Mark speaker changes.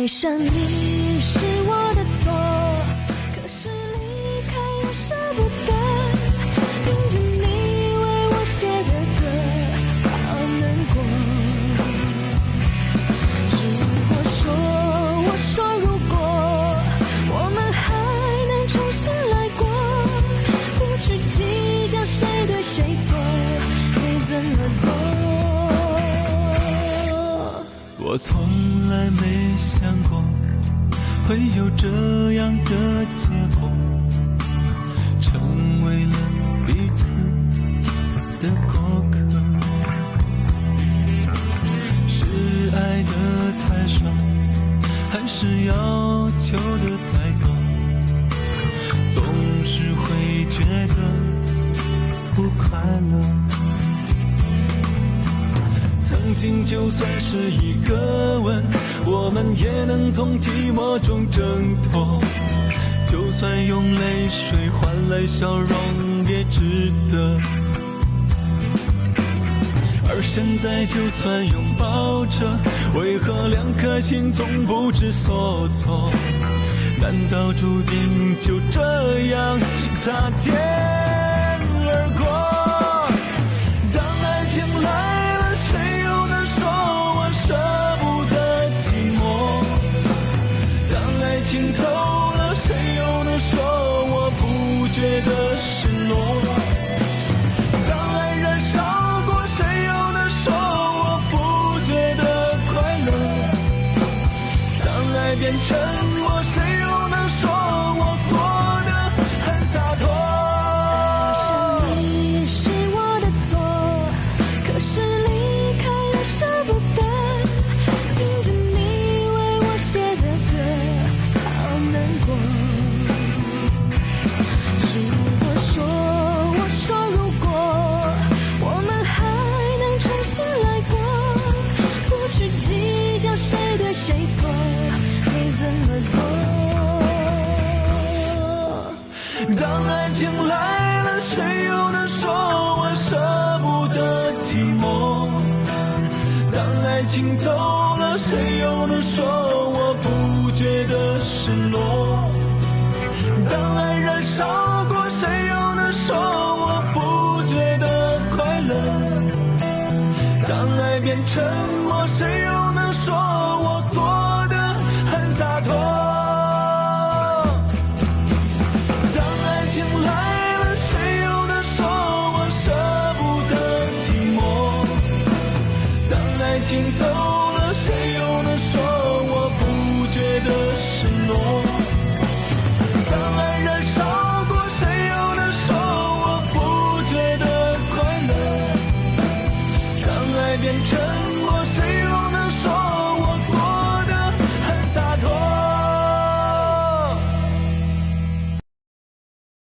Speaker 1: 上你是我的错，可是离开又舍不得，听着你为我写的歌，好难过。如果我们还能重新来过，不去计较谁对谁错，该怎么做？
Speaker 2: 我从来没想过会有这样的结果，成为了彼此的过客。是爱的太少，还是要求的太多，总是会觉得不快乐。曾经就算是一个吻，我们也能从寂寞中挣脱，就算用泪水换来笑容也值得。而现在就算拥抱着，为何两颗心总不知所措？难道注定就这样擦肩而过？当爱情来了，谁又能说我舍不得寂寞？当爱情走了，谁又能说我不觉得失落？当爱燃烧过，谁又能说我不觉得快乐？当爱变沉默，谁又能说我过得很洒脱？
Speaker 1: 好像你也是我的错，可是离开又舍不得，听着你为我写的歌，好难过。如果我们还能重新来过，不去计较谁对谁错，该怎么做？
Speaker 2: 当爱情来了，谁又能说我舍不得寂寞？当爱情走了，谁又能说我不觉得失落？当爱燃烧过，谁又能说我不觉得快乐？当爱变沉默，谁又